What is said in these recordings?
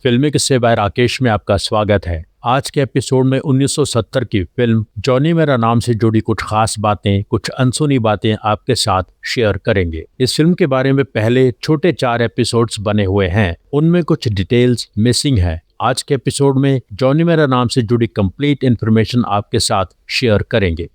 फिल्मी किस्से बाय राकेश में आपका स्वागत है। आज के एपिसोड में 1970 की फिल्म जॉनी मेरा नाम से जुड़ी कुछ खास बातें, कुछ अनसुनी बातें आपके साथ शेयर करेंगे। इस फिल्म के बारे में पहले छोटे 4 एपिसोड्स बने हुए हैं, उनमें कुछ डिटेल्स मिसिंग है। आज के एपिसोड में जॉनी मेरा नाम से जुड़ी कंप्लीट इन्फॉर्मेशन आपके साथ शेयर करेंगे।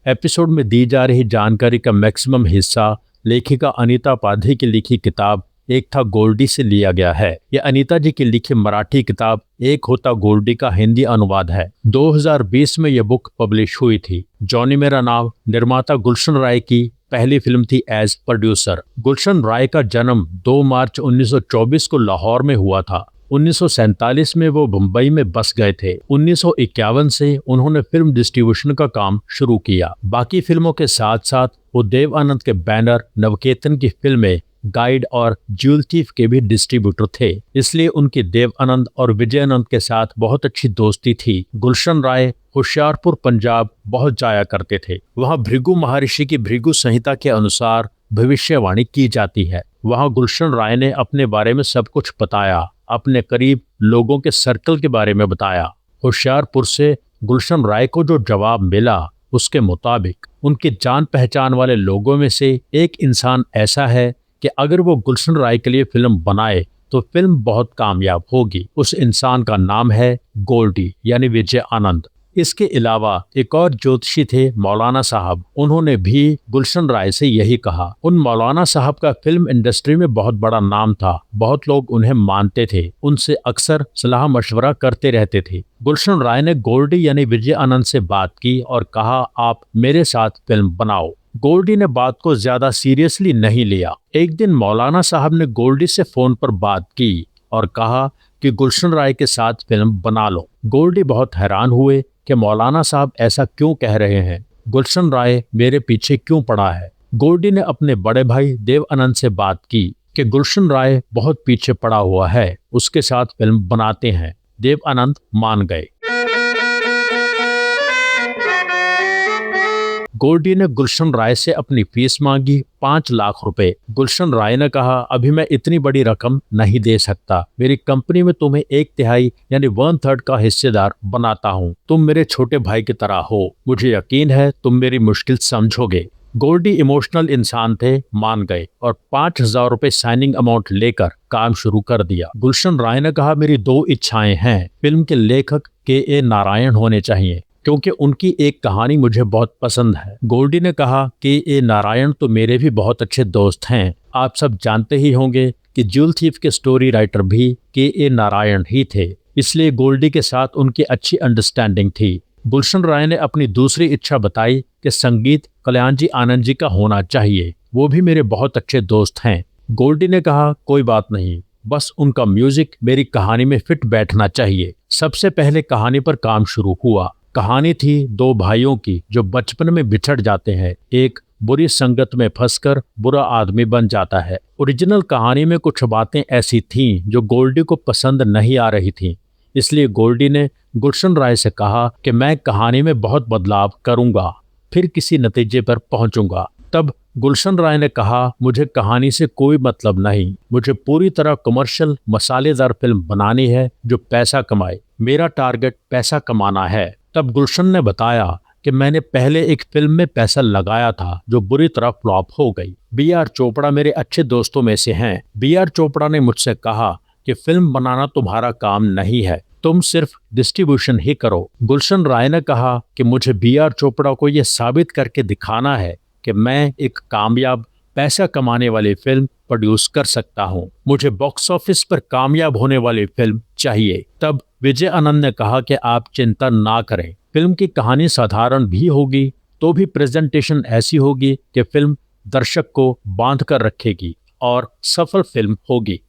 एपिसोड में दी जा रही जानकारी का मैक्सिमम हिस्सा लेखिका अनीता उपाध्याय की लिखी किताब एक था गोल्डी से लिया गया है। यह अनीता जी की लिखी मराठी किताब एक होता गोल्डी का हिंदी अनुवाद है। 2020 में यह बुक पब्लिश हुई थी। जॉनी मेरा नाम निर्माता गुलशन राय की पहली फिल्म थी एज प्रोड्यूसर। गुलशन राय का जन्म 2 मार्च 1924 को लाहौर में हुआ था। 1947 में वो मुंबई में बस गए थे। 1951 से उन्होंने फिल्म डिस्ट्रीब्यूशन का काम शुरू किया। बाकी फिल्मों के साथ साथ वो देव आनंद के बैनर नवकेतन की फिल्में गाइड और ज्यूल थीफ के भी डिस्ट्रीब्यूटर थे, इसलिए उनकी देव आनंद और विजय आनंद के साथ बहुत अच्छी दोस्ती थी। गुलशन राय होशियारपुर पंजाब बहुत जाया करते थे। वहाँ भृगु महर्षि की भृगु संहिता के अनुसार भविष्यवाणी की जाती है। वहाँ गुलशन राय ने अपने बारे में सब कुछ बताया, अपने करीब लोगों के सर्कल के बारे में बताया। होशियारपुर से गुलशन राय को जो जवाब मिला उसके मुताबिक उनकी जान पहचान वाले लोगों में से एक इंसान ऐसा है कि अगर वो गुलशन राय के लिए फिल्म बनाए तो फिल्म बहुत कामयाब होगी। उस इंसान का नाम है गोल्डी यानी विजय आनंद। इसके अलावा एक और ज्योतिषी थे मौलाना साहब, उन्होंने भी गुलशन राय से यही कहा। उन मौलाना साहब का फिल्म इंडस्ट्री में बहुत बड़ा नाम था, बहुत लोग उन्हें मानते थे, उनसे अक्सर सलाह मशवरा करते रहते थे। गुलशन राय ने गोल्डी यानी विजय आनंद से बात की और कहा आप मेरे साथ फिल्म बनाओ। गोल्डी ने बात को ज्यादा सीरियसली नहीं लिया। एक दिन मौलाना साहब ने गोल्डी से फोन पर बात की और कहा कि गुलशन राय के साथ फिल्म बना लो। गोल्डी बहुत हैरान हुए कि मौलाना साहब ऐसा क्यों कह रहे हैं, गुलशन राय मेरे पीछे क्यों पड़ा है। गोल्डी ने अपने बड़े भाई देव आनंद से बात की कि गुलशन राय बहुत पीछे पड़ा हुआ है, उसके साथ फिल्म बनाते हैं। देव आनंद मान गए। गोल्डी ने गुलशन राय से अपनी फीस मांगी 5 लाख रुपए। गुलशन राय ने कहा अभी मैं इतनी बड़ी रकम नहीं दे सकता, मेरी कंपनी में तुम्हें 1/3 यानी 1/3 का हिस्सेदार बनाता हूँ। तुम मेरे छोटे भाई की तरह हो, मुझे यकीन है तुम मेरी मुश्किल समझोगे। गोल्डी इमोशनल इंसान थे, मान गए और 5,000 रुपए साइनिंग अमाउंट लेकर काम शुरू कर दिया। गुलशन राय ने कहा मेरी 2 इच्छाएं हैं। फिल्म के लेखक के नारायण होने चाहिए क्योंकि उनकी एक कहानी मुझे बहुत पसंद है। गोल्डी ने कहा के नारायण तो मेरे भी बहुत अच्छे दोस्त हैं। आप सब जानते ही होंगे कि ज्यूल थीफ के स्टोरी राइटर भी के नारायण ही थे, इसलिए गोल्डी के साथ उनकी अच्छी अंडरस्टैंडिंग थी। गुलशन राय ने अपनी दूसरी इच्छा बताई कि संगीत कल्याण जी आनंद जी का होना चाहिए, वो भी मेरे बहुत अच्छे दोस्त हैं। गोल्डी ने कहा कोई बात नहीं, बस उनका म्यूजिक मेरी कहानी में फिट बैठना चाहिए। सबसे पहले कहानी पर काम शुरू हुआ। कहानी थी 2 भाइयों की जो बचपन में बिछड़ जाते हैं। एक बुरी संगत में फंसकर बुरा आदमी बन जाता है। ओरिजिनल कहानी में कुछ बातें ऐसी थीं जो गोल्डी को पसंद नहीं आ रही थीं, इसलिए गोल्डी ने गुलशन राय से कहा कि मैं कहानी में बहुत बदलाव करूंगा, फिर किसी नतीजे पर पहुंचूंगा। तब गुलशन राय ने कहा मुझे कहानी से कोई मतलब नहीं, मुझे पूरी तरह कमर्शियल मसालेदार फिल्म बनानी है जो पैसा कमाए, मेरा टारगेट पैसा कमाना है। तब गुलशन ने बताया कि मैंने पहले एक फिल्म में पैसा लगाया था जो बुरी तरह फ्लॉप हो गई। B.R. चोपड़ा मेरे अच्छे दोस्तों में से हैं। B.R. चोपड़ा ने मुझसे कहा कि फिल्म बनाना तुम्हारा काम नहीं है, तुम सिर्फ डिस्ट्रीब्यूशन ही करो। गुलशन राय ने कहा कि मुझे B.R. चोपड़ा को यह साबित करके दिखाना है कि मैं एक कामयाब पैसा कमाने वाली फिल्म प्रोड्यूस कर सकता हूँ, मुझे बॉक्स ऑफिस पर कामयाब होने वाली फिल्म चाहिए। तब विजय आनंद ने कहा कि आप चिंता ना करें, फिल्म की कहानी साधारण भी होगी तो भी प्रेजेंटेशन ऐसी होगी कि फिल्म दर्शक को बांध कर रखेगी और सफल फिल्म होगी।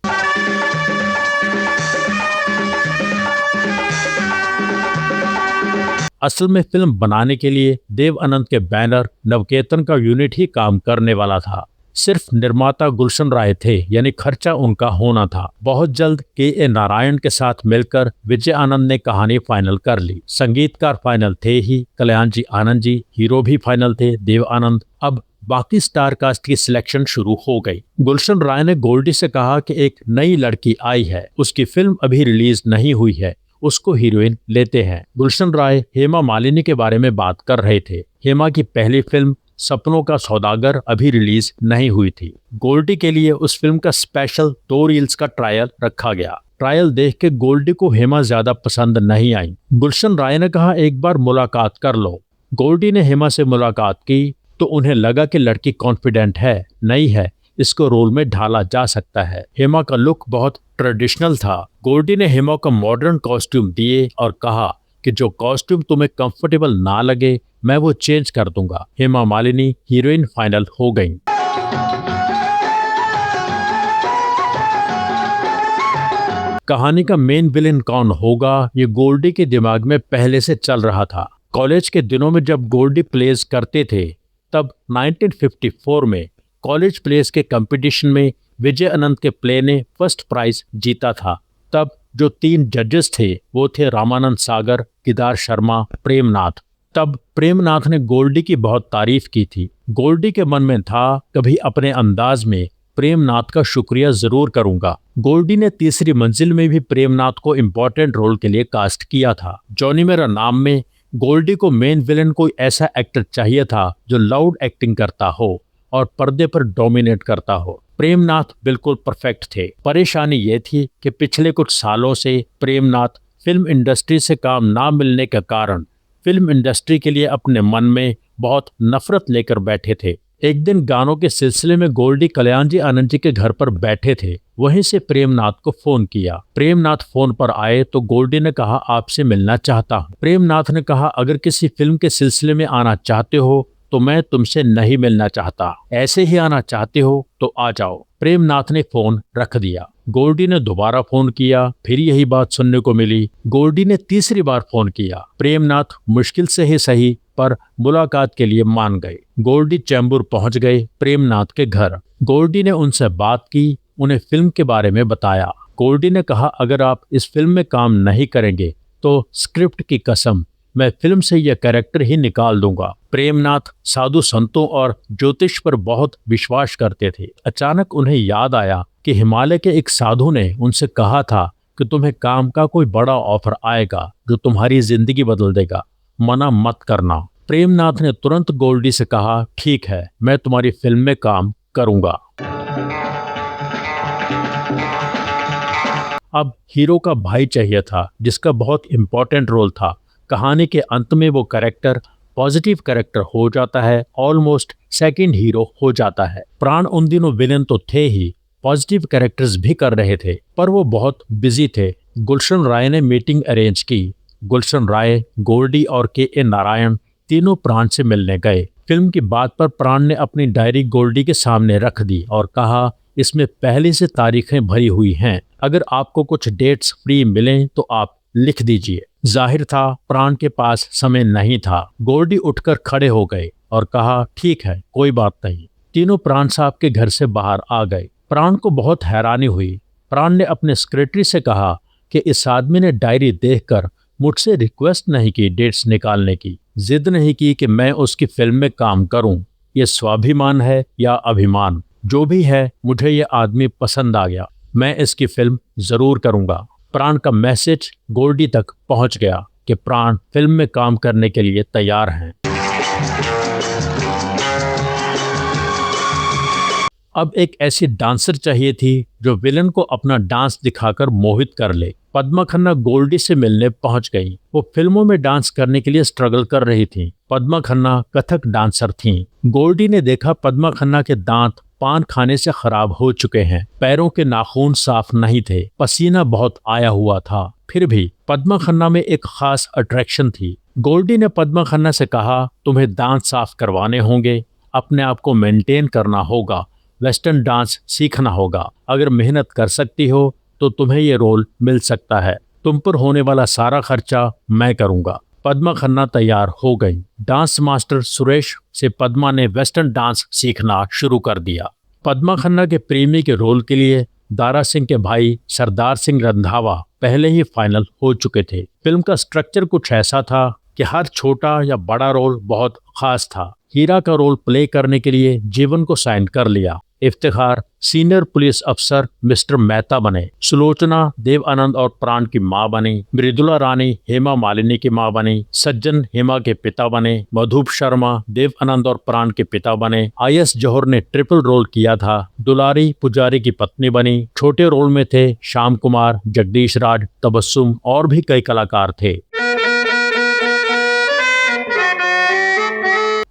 असल में फिल्म बनाने के लिए देव आनंद के बैनर नवकेतन का यूनिट ही काम करने वाला था। सिर्फ निर्माता गुलशन राय थे, यानी खर्चा उनका होना था। बहुत जल्द के नारायण के साथ मिलकर विजय आनंद ने कहानी फाइनल कर ली। संगीतकार फाइनल थे ही कल्याण जी आनंद जी, हीरो भी फाइनल थे देव आनंद। अब बाकी स्टार कास्ट की सिलेक्शन शुरू हो गई। गुलशन राय ने गोल्डी से कहा कि एक नई लड़की आई है, उसकी फिल्म अभी रिलीज नहीं हुई है, उसको हीरोइन लेते हैं। गुलशन राय हेमा मालिनी के बारे में बात कर रहे थे। हेमा की पहली फिल्म सपनों का सौदागर अभी रिलीज नहीं हुई थी। गोल्डी के लिए उस फिल्म का स्पेशल 2 रील्स का ट्रायल रखा गया। ट्रायल देख के गोल्डी को हेमा ज्यादा पसंद नहीं आई। गुलशन राय ने कहा एक बार मुलाकात कर लो। गोल्डी ने हेमा से मुलाकात की तो उन्हें लगा कि लड़की कॉन्फिडेंट है, नई है, इसको रोल में ढाला जा सकता है। हेमा का लुक बहुत ट्रेडिशनल था। गोल्डी ने हेमा को मॉडर्न कॉस्ट्यूम दिए और कहा कि जो कॉस्ट्यूम तुम्हें कंफर्टेबल ना लगे मैं वो चेंज कर दूंगा। हेमा मालिनी हीरोइन फाइनल हो गईं। कहानी का मेन विलेन कौन होगा ये गोल्डी के दिमाग में पहले से चल रहा था। कॉलेज के दिनों में जब गोल्डी प्लेस करते थे तब 1954 में कॉलेज प्लेस के कंपटीशन में विजय अनंत के प्ले ने फर्स्ट प्राइज जीता था। तब जो 3 जजेस थे वो थे रामानंद सागर, केदार शर्मा, प्रेमनाथ। तब प्रेमनाथ ने गोल्डी की बहुत तारीफ की थी। गोल्डी के मन में था कभी अपने अंदाज में प्रेमनाथ का शुक्रिया जरूर करूंगा। गोल्डी ने तीसरी मंजिल में भी प्रेमनाथ को इम्पोर्टेंट रोल के लिए कास्ट किया था। जॉनी मेरा नाम में गोल्डी को मेन विलेन कोई ऐसा एक्टर चाहिए था जो लाउड एक्टिंग करता हो और पर्दे पर डोमिनेट करता हो। प्रेमनाथ बिल्कुल परफेक्ट थे। परेशानी ये थी कि पिछले कुछ सालों से प्रेमनाथ फिल्म इंडस्ट्री से काम ना मिलने के कारण फिल्म इंडस्ट्री के लिए अपने मन में बहुत नफरत लेकर बैठे थे। एक दिन गानों के सिलसिले में गोल्डी कल्याण जी आनंद जी के घर पर बैठे थे। वहीं से प्रेमनाथ को फोन किया। प्रेमनाथ फोन पर आए तो गोल्डी ने कहा आपसे मिलना चाहता हूँ। प्रेमनाथ ने कहा अगर किसी फिल्म के सिलसिले में आना चाहते हो तो मैं तुमसे नहीं मिलना चाहता, ऐसे ही आना चाहते हो तो आ जाओ। प्रेमनाथ ने फोन रख दिया। गोल्डी ने दोबारा फोन किया, फिर यही बात सुनने को मिली। गोल्डी ने तीसरी बार फोन किया। प्रेमनाथ मुश्किल से ही सही पर मुलाकात के लिए मान गए। गोल्डी चैम्बूर पहुंच गए प्रेमनाथ के घर। गोल्डी ने उनसे बात की, उन्हें फिल्म के बारे में बताया। गोल्डी ने कहा अगर आप इस फिल्म में काम नहीं करेंगे तो स्क्रिप्ट की कसम मैं फिल्म से यह कैरेक्टर ही निकाल दूंगा। प्रेमनाथ साधु संतों और ज्योतिष पर बहुत विश्वास करते थे। अचानक उन्हें याद आया कि हिमालय के एक साधु ने उनसे कहा था कि तुम्हें काम का कोई बड़ा ऑफर आएगा जो तुम्हारी जिंदगी बदल देगा, मना मत करना। प्रेमनाथ ने तुरंत गोल्डी से कहा ठीक है, मैं तुम्हारी फिल्म में काम करूंगा। अब हीरो का भाई चाहिए था जिसका बहुत इंपॉर्टेंट रोल था। कहानी के अंत में वो कैरेक्टर पॉजिटिव कैरेक्टर हो जाता है, ऑलमोस्ट सेकंड हीरो हो जाता है। प्राण उन दिनों विलेन तो थे ही, पॉजिटिव कैरेक्टर्स भी कर रहे थे, पर वो बहुत बिजी थे। गुलशन राय ने मीटिंग अरेंज की। गुलशन राय, गोल्डी और के नारायण तीनों प्राण से मिलने गए। फिल्म की बात पर प्राण ने अपनी डायरी गोल्डी के सामने रख दी और कहा इसमें पहले से तारीखें भरी हुई हैं, अगर आपको कुछ डेट्स फ्री मिलें तो आप लिख दीजिए। जाहिर था प्राण के पास समय नहीं था। गोल्डी उठकर खड़े हो गए और कहा ठीक है, कोई बात नहीं। तीनों प्राण साहब के घर से बाहर आ गए। प्राण को बहुत हैरानी हुई। प्राण ने अपने सेक्रेटरी से कहा कि इस आदमी ने डायरी देखकर मुझसे रिक्वेस्ट नहीं की डेट्स निकालने की, जिद नहीं की कि मैं उसकी फिल्म में काम करूं। ये स्वाभिमान है या अभिमान, जो भी है मुझे ये आदमी पसंद आ गया, मैं इसकी फिल्म जरूर करूंगा। प्राण का मैसेज गोल्डी तक पहुंच गया कि प्राण फिल्म में काम करने के लिए तैयार हैं। अब एक ऐसी डांसर चाहिए थी जो विलन को अपना डांस दिखाकर मोहित कर ले। पद्मा खन्ना गोल्डी से मिलने पहुंच गई। वो फिल्मों में डांस करने के लिए स्ट्रगल कर रही थी। पद्मा खन्ना कथक डांसर थीं। गोल्डी ने देखा पद्मा खन्ना के दांत पान खाने से खराब हो चुके हैं, पैरों के नाखून साफ नहीं थे, पसीना बहुत आया हुआ था। फिर भी पद्मा खन्ना में एक खास अट्रैक्शन थी। गोल्डी ने पद्मा खन्ना से कहा तुम्हें दांत साफ करवाने होंगे, अपने आप को मेंटेन करना होगा, वेस्टर्न डांस सीखना होगा। अगर मेहनत कर सकती हो तो तुम्हें ये रोल मिल सकता है। तुम पर होने वाला सारा खर्चा मैं करूंगा। पद्मा खन्ना तैयार हो गई। डांस मास्टर सुरेश से पद्मा ने वेस्टर्न डांस सीखना शुरू कर दिया। पद्मा खन्ना के प्रेमी के रोल के लिए दारा सिंह के भाई सरदार सिंह रंधावा पहले ही फाइनल हो चुके थे। फिल्म का स्ट्रक्चर कुछ ऐसा था कि हर छोटा या बड़ा रोल बहुत खास था। हीरा का रोल प्ले करने के लिए जीवन को साइन कर लिया। इफ्तिखार सीनियर पुलिस अफसर मिस्टर मेहता बने। सुलोचना देव आनंद और प्राण की मां बनी। मृदुला रानी हेमा मालिनी की मां बनी। सज्जन हेमा के पिता बने। मधुप शर्मा देव आनंद और प्राण के पिता बने। IS जौहर ने ट्रिपल रोल किया था। दुलारी पुजारी की पत्नी बनी। छोटे रोल में थे श्याम कुमार, जगदीश राज, तबस्सुम और भी कई कलाकार थे।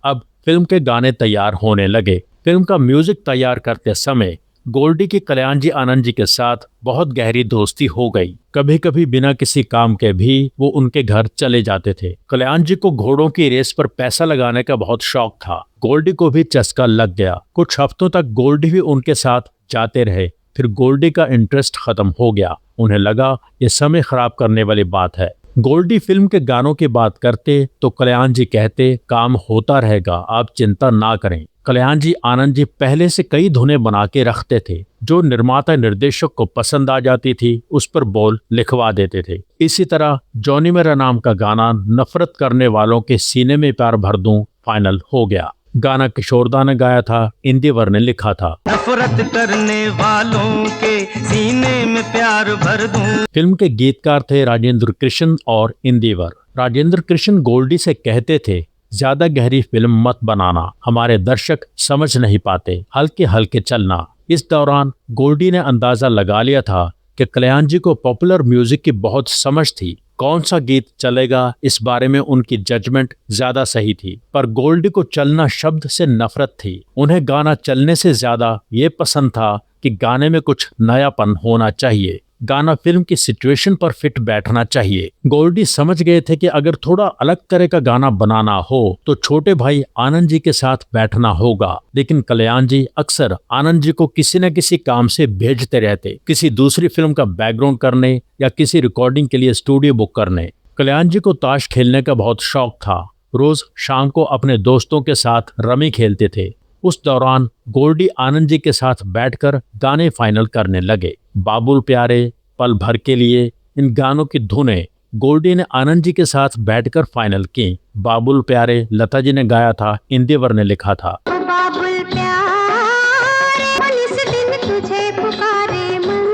अब फिल्म के गाने तैयार होने लगे। फिल्म का म्यूजिक तैयार करते समय गोल्डी की कल्याण जी आनंद जी के साथ बहुत गहरी दोस्ती हो गई। कभी कभी बिना किसी काम के भी वो उनके घर चले जाते थे। कल्याण जी को घोड़ों की रेस पर पैसा लगाने का बहुत शौक था। गोल्डी को भी चस्का लग गया। कुछ हफ्तों तक गोल्डी भी उनके साथ जाते रहे। फिर गोल्डी का इंटरेस्ट खत्म हो गया। उन्हें लगा ये समय खराब करने वाली बात है। गोल्डी फिल्म के गानों की बात करते तो कल्याण जी कहते काम होता रहेगा, आप चिंता ना करें। कल्याण जी आनंद जी पहले से कई धुनें बना के रखते थे जो निर्माता निर्देशक को पसंद आ जाती थी, उस पर बोल लिखवा देते थे। इसी तरह जॉनी मेरा नाम का गाना नफरत करने वालों के सीने में प्यार भर दूं फाइनल हो गया। गाना किशोरदा ने गाया था, इंदिवर ने लिखा था। नफरत करने वालों के सीने में प्यार भर दूं। फिल्म के गीतकार थे राजेंद्र कृष्ण और इंदिवर। राजेंद्र कृष्ण गोल्डी से कहते थे ज्यादा गहरी फिल्म मत बनाना, हमारे दर्शक समझ नहीं पाते, हल्के हल्के चलना। इस दौरान गोल्डी ने अंदाजा लगा लिया था कि कल्याण जी को पॉपुलर म्यूजिक की बहुत समझ थी। कौन सा गीत चलेगा इस बारे में उनकी जजमेंट ज्यादा सही थी। पर गोल्डी को चलना शब्द से नफरत थी। उन्हें गाना चलने से ज्यादा ये पसंद था कि गाने में कुछ नयापन होना चाहिए। गाना फिल्म की सिचुएशन पर फिट बैठना चाहिए। गोल्डी समझ गए थे कि अगर थोड़ा अलग तरह का गाना बनाना हो तो छोटे भाई आनंद जी के साथ बैठना होगा। लेकिन कल्याण जी अक्सर आनंद जी को किसी न किसी काम से भेजते रहते, किसी दूसरी फिल्म का बैकग्राउंड करने या किसी रिकॉर्डिंग के लिए स्टूडियो बुक करने। कल्याण जी को ताश खेलने का बहुत शौक था। रोज शाम को अपने दोस्तों के साथ रमी खेलते थे। उस दौरान गोल्डी आनंद जी के साथ बैठकर गाने फाइनल करने लगे। बाबुल प्यारे, पल भर के लिए, इन गानों की धुनें गोल्डी ने आनंद जी के साथ बैठकर फाइनल की। बाबुल प्यारे लता जी ने गाया था, इंदिवर ने लिखा था। बाबुल प्यारे, इस दिन तुझे पुकारे मन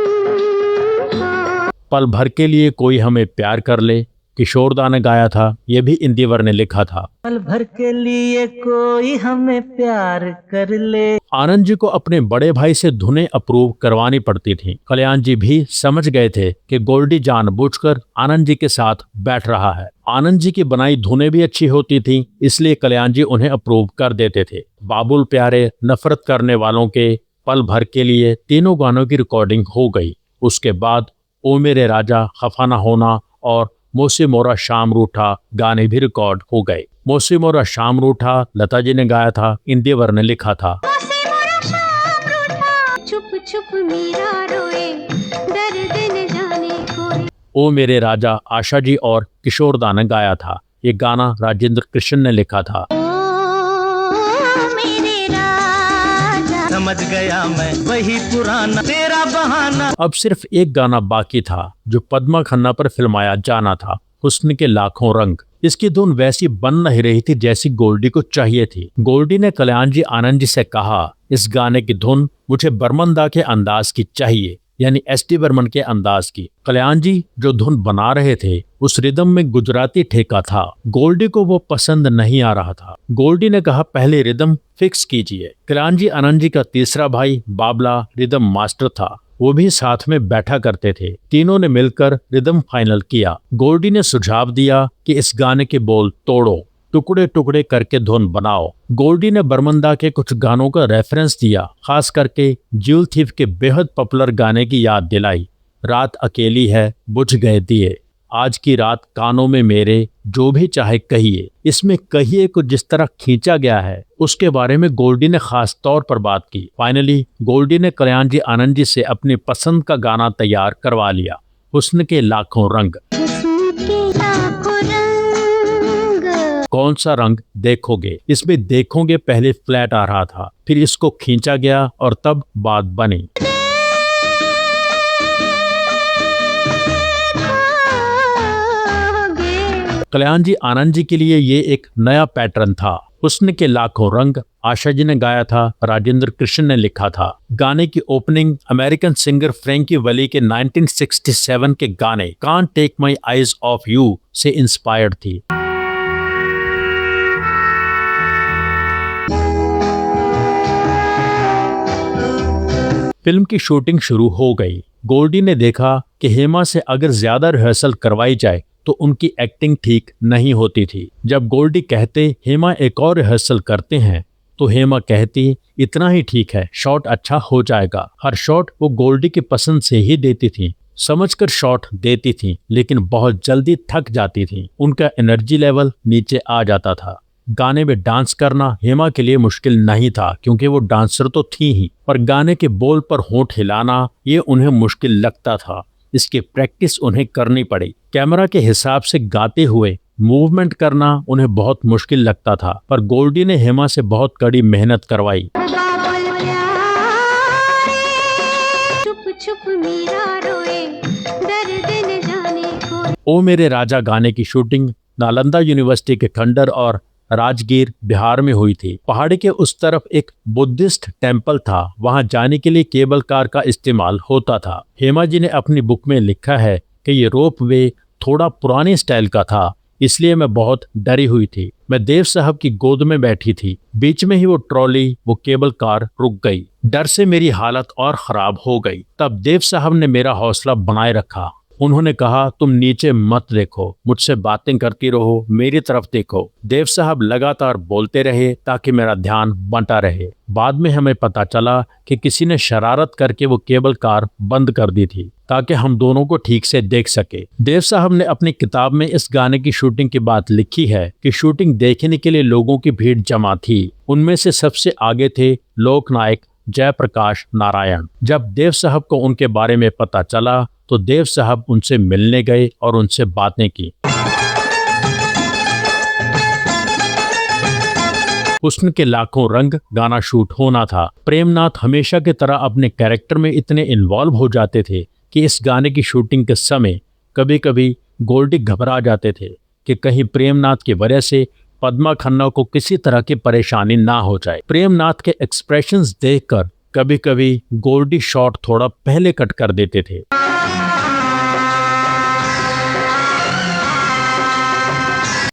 को। पल भर के लिए कोई हमें प्यार कर ले, किशोरदा ने गाया था, ये भी इंदिवर ने लिखा था। पल भर के लिए कोई हमें प्यार कर ले। आनंद जी को अपने बड़े भाई से धुनें अप्रूव करवानी पड़ती थी। कल्याण जी भी समझ गए थे कि गोल्डी जानबूझकर आनंद जी के साथ बैठ रहा है। आनंद जी की बनाई धुनें भी अच्छी होती थी, इसलिए कल्याण जी उन्हें अप्रूव कर देते थे। बाबुल प्यारे, नफरत करने वालों के, पल भर के लिए, तीनों गानों की रिकॉर्डिंग हो गई। उसके बाद ओ मेरे राजा, खफा ना होना और मोसी मोरा शाम रूठा गाने भी रिकॉर्ड हो गए। मोसी मोरा शाम रूठा लता जी ने गाया था, इंदिवर ने लिखा था। छुप छुप मीरा रोए, दर्द न जाने कोई। ओ मेरे राजा आशा जी और किशोरदा ने गाया था। ये गाना राजेंद्र कृष्ण ने लिखा था। समझ गया मैं वही पुराना तेरा बहाना। अब सिर्फ एक गाना बाकी था जो पद्मा खन्ना पर फिल्माया जाना था, हुस्न के लाखों रंग। इसकी धुन वैसी बन नहीं रही थी जैसी गोल्डी को चाहिए थी। गोल्डी ने कल्याण जी आनंद जी से कहा, इस गाने की धुन मुझे बर्मन दा के अंदाज की चाहिए, यानी SD बर्मन के अंदाज की। कल्याण जी जो धुन बना रहे थे उस रिदम में गुजराती ठेका था। गोल्डी को वो पसंद नहीं आ रहा था। गोल्डी ने कहा पहले रिदम फिक्स कीजिए। कल्याण जी आनंद जी का तीसरा भाई बाबला रिदम मास्टर था, वो भी साथ में बैठा करते थे। तीनों ने मिलकर रिदम फाइनल किया। गोल्डी ने सुझाव दिया कि इस गाने के बोल तोड़ो, टुकड़े टुकड़े करके धुन बनाओ। गोल्डी ने बर्मन दा के कुछ गानों का रेफरेंस दिया, खास करके ज्यूल थीफ के बेहद पॉपुलर गाने की याद दिलाई। रात अकेली है, बुझ गए दिए, आज की रात कानों में मेरे, जो भी चाहे कहिए। इसमें कहिए को जिस तरह खींचा गया है उसके बारे में गोल्डी ने खास तौर पर बात की। फाइनली गोल्डी ने कल्याण जी आनंद जी से अपनी पसंद का गाना तैयार करवा लिया, हुस्न के लाखों रंग। कौन सा रंग देखोगे, इसमें देखोगे पहले फ्लैट आ रहा था, फिर इसको खींचा गया और तब बात बनी। कल्याण जी आनंद जी के लिए ये एक नया पैटर्न था। हुस्न के लाखों रंग आशा जी ने गाया था, राजेंद्र कृष्ण ने लिखा था। गाने की opening American singer Frankie Valli के 1967 के गाने can't take my eyes off you से इंस्पायर्ड थी। फिल्म की शूटिंग शुरू हो गई। गोल्डी ने देखा कि हेमा से अगर ज्यादा रिहर्सल करवाई जाए तो उनकी एक्टिंग ठीक नहीं होती थी। जब गोल्डी कहते हेमा एक और रिहर्सल करते हैं तो हेमा कहती इतना ही ठीक है, शॉट अच्छा हो जाएगा। हर शॉट वो गोल्डी की पसंद से ही देती थी, समझकर शॉट देती थी, लेकिन बहुत जल्दी थक जाती थी। उनका एनर्जी लेवल नीचे आ जाता था। गाने में डांस करना हेमा के लिए मुश्किल नहीं था क्योंकि वो डांसर तो थी ही, पर गाने के बोल पर होंठ हिलाना ये उन्हें मुश्किल लगता था। इसकी प्रैक्टिस उन्हें करनी पड़ी। कैमरा के हिसाब से गाते हुए मूवमेंट करना उन्हें बहुत मुश्किल लगता था, पर गोल्डी ने हेमा से बहुत कड़ी मेहनत करवाई। छुप छुप मीरा रोए, दर्द न जाने कोई। ओ मेरे राजा गाने की शूटिंग नालंदा यूनिवर्सिटी के खंडर और राजगीर बिहार में हुई थी। पहाड़ी के उस तरफ एक बुद्धिस्ट टेम्पल था, वहां जाने के लिए केबल कार का इस्तेमाल होता था। हेमा जी ने अपनी बुक में लिखा है कि ये रोप वे थोड़ा पुराने स्टाइल का था, इसलिए मैं बहुत डरी हुई थी। मैं देव साहब की गोद में बैठी थी, बीच में ही वो ट्रॉली, वो केबल कार रुक गई। डर से मेरी हालत और खराब हो गई। तब देव साहब ने मेरा हौसला बनाए रखा। उन्होंने कहा तुम नीचे मत देखो, मुझसे बातें करती रहो, मेरी तरफ देखो। देव साहब लगातार बोलते रहे ताकि मेरा ध्यान बंटा रहे। बाद में हमें पता चला कि किसी ने शरारत करके वो केबल कार बंद कर दी थी ताकि हम दोनों को ठीक से देख सके। देव साहब ने अपनी किताब में इस गाने की शूटिंग की बात लिखी है कि शूटिंग देखने के लिए लोगों की भीड़ जमा थी। उनमें से सबसे आगे थे लोकनायक जयप्रकाश नारायण। जब देव साहब को उनके बारे में पता चला तो देव साहब उनसे मिलने गए और उनसे बातें की। हुस्न के लाखों रंग गाना शूट होना था। प्रेमनाथ हमेशा की तरह अपने कैरेक्टर में इतने इन्वॉल्व हो जाते थे कि इस गाने की शूटिंग के समय कभी कभी गोल्डी घबरा जाते थे कि कहीं प्रेमनाथ की वजह से पद्मा खन्ना को किसी तरह की परेशानी ना हो जाए। प्रेमनाथ के एक्सप्रेशंस देखकर कभी कभी गोल्डी शॉट थोड़ा पहले कट कर देते थे।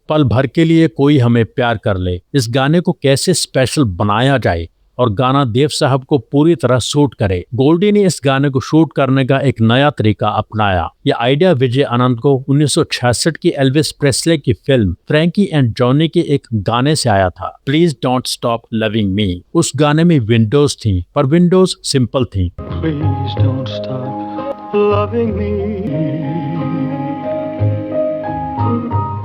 पल भर के लिए कोई हमें प्यार कर ले, इस गाने को कैसे स्पेशल बनाया जाए और गाना देव साहब को पूरी तरह सूट करे। गोल्डी ने इस गाने को शूट करने का एक नया तरीका अपनाया। यह आइडिया विजय आनंद को 1966 की एल्विस प्रेस्ले की फिल्म फ्रैंकी एंड जॉनी के एक गाने से आया था, please don't stop loving me. उस गाने में विंडोज थी, पर विंडोज सिंपल थी। Please don't stop loving me.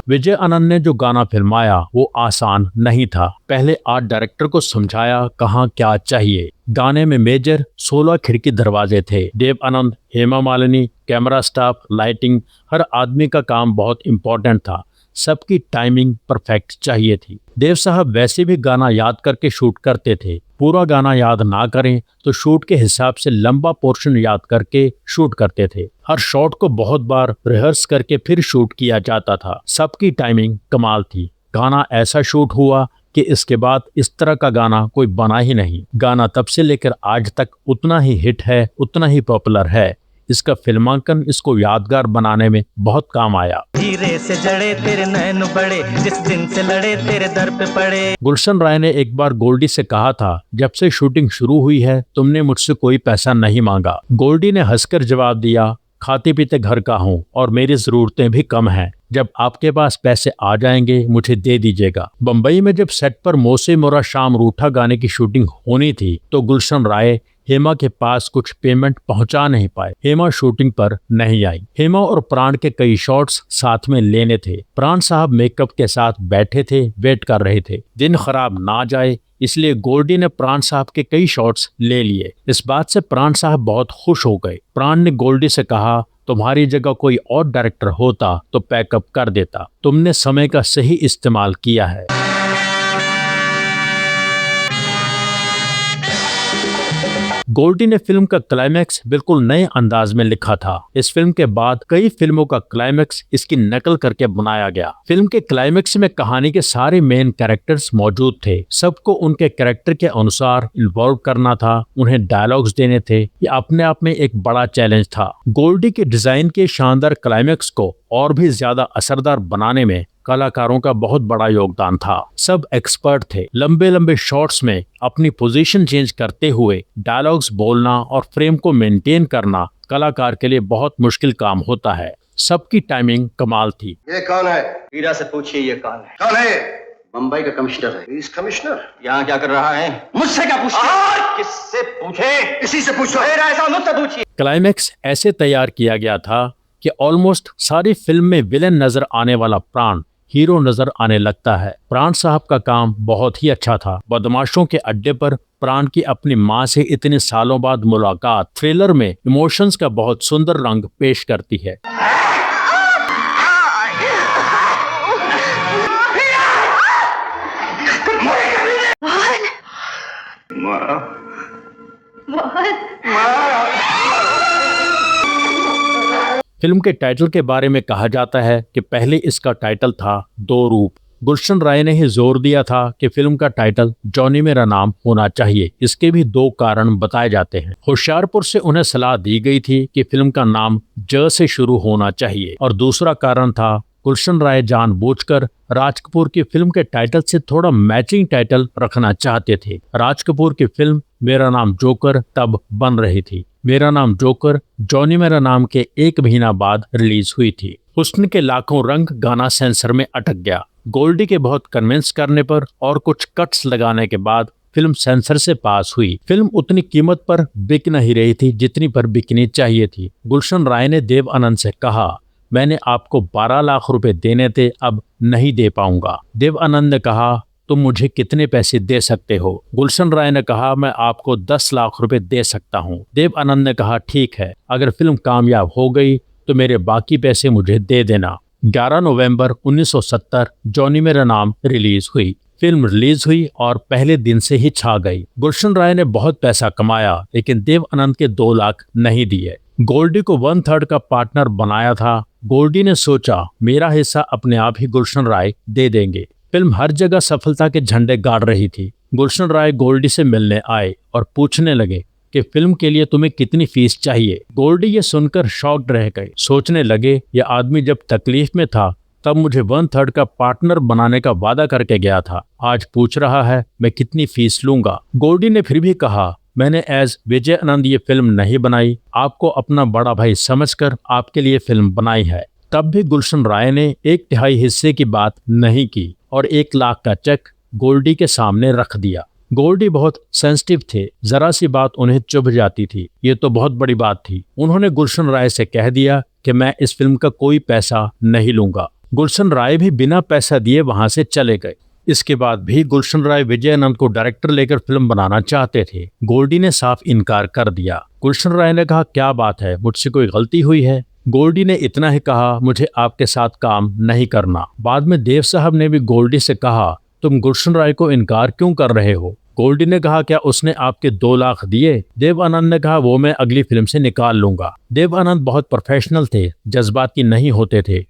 Vijay Anand ने जो गाना फिल्माया वो आसान नहीं था। पहले आर्ट डायरेक्टर को समझाया कहाँ क्या चाहिए। गाने में मेजर 16 खिड़की दरवाजे थे। Dev Anand, Hema Malini, camera staff, lighting, हर आदमी का काम बहुत इम्पोर्टेंट था। सबकी टाइमिंग परफेक्ट चाहिए थी। देव साहब वैसे भी गाना याद करके शूट करते थे। पूरा गाना याद ना करें तो शूट के हिसाब से लंबा पोर्शन याद करके शूट करते थे। हर शॉट को बहुत बार रिहर्स करके फिर शूट किया जाता था। सबकी टाइमिंग कमाल थी। गाना ऐसा शूट हुआ कि इसके बाद इस तरह का गाना कोई बना ही नहीं। गाना तब से लेकर आज तक उतना ही हिट है, उतना ही पॉपुलर है। इसका फिल्मांकन इसको यादगार बनाने में बहुत काम आया। हीरे से जड़े तेरे नैन बड़े, जिस दिन से लड़े तेरे दर पे पड़े। गुलशन राय ने एक बार गोल्डी से कहा था, जब से शूटिंग शुरू हुई है तुमने मुझसे कोई पैसा नहीं मांगा। गोल्डी ने हंसकर जवाब दिया, खाते पीते घर का हूँ और मेरी जरूरतें भी कम हैं। जब आपके पास पैसे आ जाएंगे मुझे दे दीजिएगा। बम्बई में जब सेट पर मोसे मोरा शाम रूठा गाने की शूटिंग होनी थी तो गुलशन राय हेमा के पास कुछ पेमेंट पहुंचा नहीं पाए। हेमा शूटिंग पर नहीं आई। हेमा और प्राण के कई शॉट्स साथ में लेने थे। प्राण साहब मेकअप के साथ बैठे थे, वेट कर रहे थे दिन खराब ना जाए, इसलिए गोल्डी ने प्राण साहब के कई शॉट्स ले लिए। इस बात से प्राण साहब बहुत खुश हो गए। प्राण ने गोल्डी से कहा, तुम्हारी जगह कोई और डायरेक्टर होता तो पैकअप कर देता। तुमने समय का सही इस्तेमाल किया है। गोल्डी ने फिल्म का क्लाइमैक्स बिल्कुल नए अंदाज में लिखा था। इस फिल्म के बाद कई फिल्मों का क्लाइमैक्स इसकी नकल करके बनाया गया। फिल्म के क्लाइमैक्स में कहानी के सारे मेन कैरेक्टर्स मौजूद थे। सबको उनके कैरेक्टर के अनुसार इन्वॉल्व करना था, उन्हें डायलॉग्स देने थे। ये अपने आप में एक बड़ा चैलेंज था। गोल्डी के डिजाइन के शानदार क्लाइमैक्स को और भी ज्यादा असरदार बनाने में कलाकारों का बहुत बड़ा योगदान था। सब एक्सपर्ट थे। लंबे लंबे शॉट्स में अपनी पोजीशन चेंज करते हुए डायलॉग्स बोलना और फ्रेम को मेंटेन करना कलाकार के लिए बहुत मुश्किल काम होता है। सबकी टाइमिंग कमाल थी। ये कौन है? वीरा से पूछिए ये कौन है। कौन है? मुंबई का कमिश्नर है। Police commissioner? यहाँ क्या कर रहा है? मुझसे क्या पूछते? किससे पूछे? इसी से पूछो। मेरा ऐसा मुझसे पूछिए। क्लाइमैक्स ऐसे तैयार किया गया था कि ऑलमोस्ट सारी फिल्म में विलेन नजर आने वाला प्राण हीरो नजर आने लगता है। प्राण साहब का काम बहुत ही अच्छा था। बदमाशों के अड्डे पर प्राण की अपनी मां से इतने सालों बाद मुलाकात थ्रिलर में इमोशंस का बहुत सुंदर रंग पेश करती है। फिल्म के टाइटल के बारे में कहा जाता है कि पहले इसका टाइटल था दो रूप। गुलशन राय ने ही जोर दिया था कि फिल्म का टाइटल जॉनी मेरा नाम होना चाहिए। इसके भी दो कारण बताए जाते हैं। होशियारपुर से उन्हें सलाह दी गई थी कि फिल्म का नाम ज से शुरू होना चाहिए, और दूसरा कारण था गुलशन राय जानबूझकर राज कपूर की फिल्म के टाइटल से थोड़ा मैचिंग टाइटल रखना चाहते थे। राज कपूर की फिल्म मेरा नाम जोकर तब बन रही थी। मेरा नाम जोकर जॉनी मेरा नाम के एक महीना बाद रिलीज हुई थी। हुस्न के लाखों रंग गाना सेंसर में अटक गया। गोल्डी के बहुत कन्विंस करने पर और कुछ कट्स लगाने के बाद फिल्म सेंसर से पास हुई। फिल्म उतनी कीमत पर बिक नहीं रही थी जितनी पर बिकनी चाहिए थी। गुलशन राय ने देव आनंद से कहा, मैंने आपको 12 लाख रुपए देने थे, अब नहीं दे पाऊंगा। देव आनंद ने कहा, तुम मुझे कितने पैसे दे सकते हो? गुलशन राय ने कहा, मैं आपको 10 लाख रुपए दे सकता हूँ। देव आनंद ने कहा, ठीक है, अगर फिल्म कामयाब हो गई तो मेरे बाकी पैसे मुझे दे देना। 11 नवंबर 1970 जॉनी मेरा नाम रिलीज हुई। फिल्म रिलीज हुई और पहले दिन से ही छा गई। गुलशन राय ने बहुत पैसा कमाया, लेकिन देव आनंद के 2 लाख नहीं दिए। गोल्डी को 1/3 का पार्टनर बनाया था। गोल्डी ने सोचा मेरा हिस्सा अपने आप ही गुलशन राय दे देंगे। फिल्म हर जगह सफलता के झंडे गाड़ रही थी। गुलशन राय गोल्डी से मिलने आए और पूछने लगे कि फिल्म के लिए तुम्हें कितनी फीस चाहिए। गोल्डी ये सुनकर शॉक्ड रह गए। सोचने लगे, यह आदमी जब तकलीफ में था तब मुझे 1/3 का पार्टनर बनाने का वादा करके गया था, आज पूछ रहा है मैं कितनी फीस लूंगा। गोल्डी ने फिर भी कहा, मैंने एज विजय आनंद ये फिल्म नहीं बनाई, आपको अपना बड़ा भाई समझकर आपके लिए फिल्म बनाई है। तब भी गुलशन राय ने 1/3 हिस्से की बात नहीं की और 1 लाख का चेक गोल्डी के सामने रख दिया। गोल्डी बहुत सेंसिटिव थे, जरा सी बात उन्हें चुभ जाती थी। ये तो बहुत बड़ी बात थी। उन्होंने गुलशन राय से कह दिया कि मैं इस फिल्म का कोई पैसा नहीं लूंगा। गुलशन राय भी बिना पैसा दिए वहां से चले गए। इसके बाद भी गुलशन राय विजय आनंद को डायरेक्टर लेकर फिल्म बनाना चाहते थे। गोल्डी ने साफ इनकार कर दिया। गुलशन राय ने कहा, क्या बात है, मुझसे कोई गलती हुई है? गोल्डी ने इतना ही कहा, मुझे आपके साथ काम नहीं करना। बाद में देव साहब ने भी गोल्डी से कहा, तुम गुलशन राय को इनकार क्यों कर रहे हो? गोल्डी ने कहा, क्या उसने आपके 2 लाख दिए? देव आनंद ने कहा, वो मैं अगली फिल्म से निकाल लूंगा। देव आनंद बहुत प्रोफेशनल थे, जज्बाती नहीं होते थे।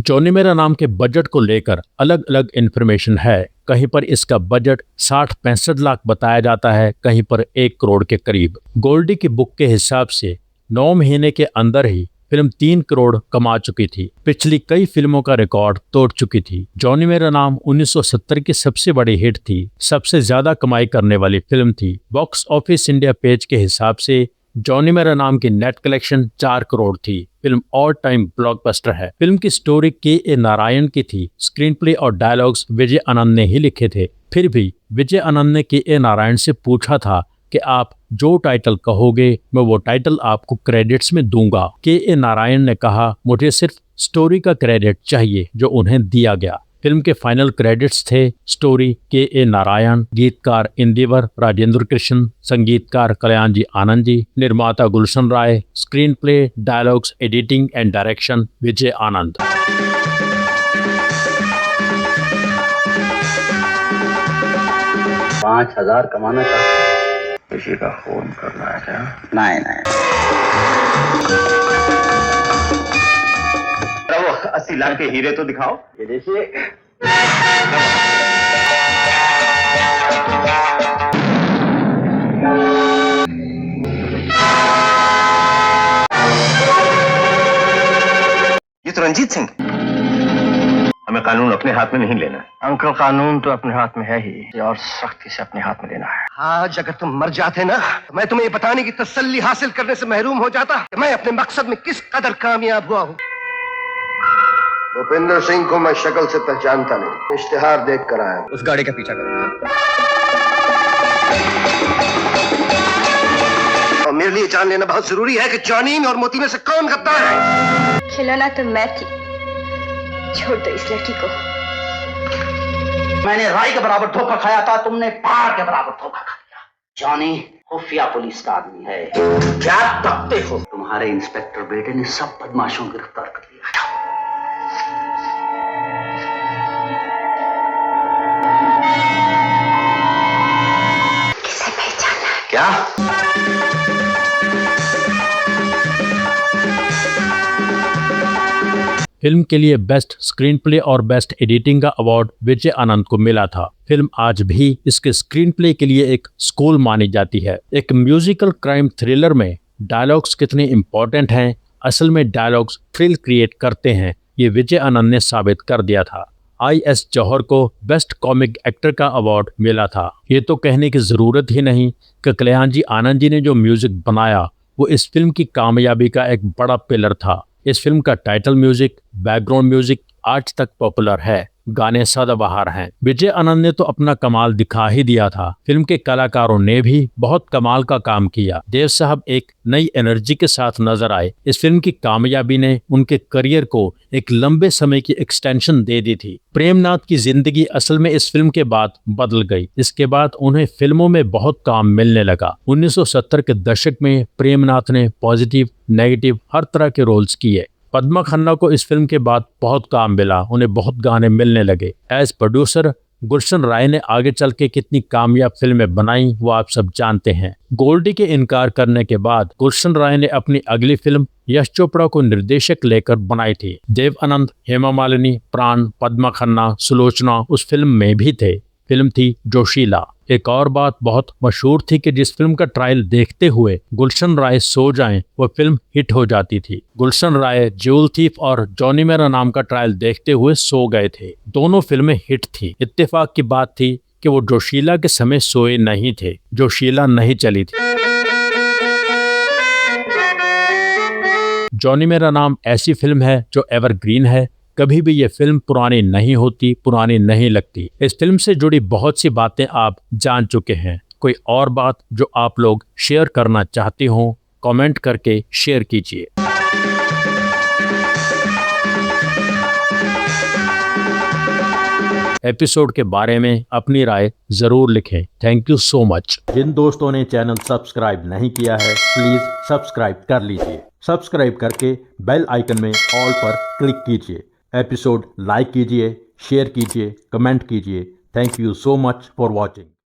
जॉनी मेरा नाम के बजट को लेकर अलग अलग इन्फॉर्मेशन है। कहीं पर इसका बजट 60-65 लाख बताया जाता है, कहीं पर 1 करोड़ के करीब। गोल्डी की बुक के हिसाब से 9 महीने के अंदर ही फिल्म 3 करोड़ कमा चुकी थी। पिछली कई फिल्मों का रिकॉर्ड तोड़ चुकी थी। जॉनी मेरा नाम 1970 की सबसे बड़ी हिट थी, सबसे ज्यादा कमाई करने वाली फिल्म थी। बॉक्स ऑफिस इंडिया पेज के हिसाब से जॉनी मेरा नाम की नेट कलेक्शन 4 करोड़ थी। फिल्म ऑल टाइम ब्लॉकबस्टर है। फिल्म की स्टोरी के नारायण की थी। स्क्रीन प्ले और डायलॉग्स विजय आनंद ने ही लिखे थे। फिर भी विजय आनंद ने के नारायण से पूछा था कि आप जो टाइटल कहोगे मैं वो टाइटल आपको क्रेडिट्स में दूंगा। के नारायण ने कहा, मुझे सिर्फ स्टोरी का क्रेडिट चाहिए, जो उन्हें दिया गया। फिल्म के फाइनल क्रेडिट्स थे स्टोरी के नारायण, गीतकार इंदिवर राजेंद्र कृष्ण, संगीतकार कल्याण जी आनंद जी, निर्माता Gulshan Rai, screenplay, dialogues, editing and direction Vijay Anand. 5,000 कमाना चाहते? किसी का फोन करना है क्या? नहीं नहीं। वो 80 लाख के हीरे तो दिखाओ। ये देखिए। ये तो रंजीत सिंह। हमें कानून अपने हाथ में नहीं लेना। अंकल, कानून तो अपने हाथ में है ही, और सख्ती से अपने हाथ में लेना है। आज अगर तुम मर जाते ना, तो मैं तुम्हें ये बताने की तसल्ली हासिल करने से महरूम हो जाता कि मैं अपने मकसद में किस कदर कामयाब हुआ हूँ। भूपेंद्र सिंह को मैं शक्ल से पहचानता नहीं, इश्तिहार देख कर आया। उस गाड़ी का पीछा करो। और मेरे लिए जान लेना बहुत जरूरी है कि जॉनी और मोती में से कौन गद्दार है। खिलौना तो मैं थी, छोड़ दो इस लड़की को। मैंने राय के बराबर धोखा खाया था, तुमने पहाड़ के बराबर धोखा खा लिया। जॉनी खुफिया पुलिस का आदमी है। क्या तकते हो? तुम्हारे इंस्पेक्टर बेटे ने सब बदमाशों को गिरफ्तार कर लिया। किसे पहचाना? क्या? फिल्म के लिए बेस्ट स्क्रीन प्ले और बेस्ट एडिटिंग का अवार्ड विजय आनंद को मिला था। फिल्म आज भी इसके स्क्रीन प्ले के लिए एक स्कूल मानी जाती है। एक म्यूजिकल क्राइम थ्रिलर में डायलॉग्स कितने इम्पोर्टेंट हैं, असल में डायलॉग्स थ्रिल क्रिएट करते हैं, ये विजय आनंद ने साबित कर दिया था। IS जौहर को बेस्ट कॉमिक एक्टर का अवार्ड मिला था। ये तो कहने की ज़रूरत ही नहीं कि कल्याण आनंद जी ने जो म्यूजिक बनाया वो इस फिल्म की कामयाबी का एक बड़ा पिलर था। इस फिल्म का टाइटल म्यूजिक, बैकग्राउंड म्यूजिक आज तक पॉपुलर है, गाने सदाबहार हैं। विजय आनंद ने तो अपना कमाल दिखा ही दिया था। फिल्म के कलाकारों ने भी बहुत कमाल का काम किया। देव साहब एक नई एनर्जी के साथ नजर आए। इस फिल्म की कामयाबी ने उनके करियर को एक लंबे समय की एक्सटेंशन दे दी थी। प्रेमनाथ की जिंदगी असल में इस फिल्म के बाद बदल गई। इसके बाद उन्हें फिल्मों में बहुत काम मिलने लगा। 1970 के दशक में प्रेमनाथ ने पॉजिटिव, नेगेटिव हर तरह के रोल्स किए। पद्मा खन्ना को इस फिल्म के बाद बहुत काम मिला, उन्हें बहुत गाने मिलने लगे। एज प्रोड्यूसर गुलशन राय ने आगे चल के कितनी कामयाब फिल्में बनाई वो आप सब जानते हैं। गोल्डी के इनकार करने के बाद गुलशन राय ने अपनी अगली फिल्म यश चोपड़ा को निर्देशक लेकर बनाई थी। देव आनंद, हेमा मालिनी, प्राण, पद्मा खन्ना, सुलोचना उस फिल्म में भी थे। फिल्म थी जोशीला। एक और बात बहुत मशहूर थी कि जिस फिल्म का ट्रायल देखते हुए गुलशन राय सो जाएं, वो फिल्म हिट हो जाती थी। गुलशन राय ज्वेल थीफ और जॉनी मेरा नाम का ट्रायल देखते हुए सो गए थे। दोनों फिल्में हिट थी। इत्तेफाक की बात थी कि वो जोशीला के समय सोए नहीं थे, जोशीला नहीं चली थी। जॉनी मेरा नाम ऐसी फिल्म है जो एवरग्रीन है, कभी भी ये फिल्म पुरानी नहीं होती, पुरानी नहीं लगती। इस फिल्म से जुड़ी बहुत सी बातें आप जान चुके हैं। कोई और बात जो आप लोग शेयर करना चाहते हो, कमेंट करके शेयर कीजिए। एपिसोड के बारे में अपनी राय जरूर लिखें। Thank you so much. जिन दोस्तों ने चैनल सब्सक्राइब नहीं किया है प्लीज सब्सक्राइब कर लीजिए। सब्सक्राइब करके बेल आइकन में ऑल पर क्लिक कीजिए। एपिसोड लाइक कीजिए, शेयर कीजिए, कमेंट कीजिए। Thank you so much for watching.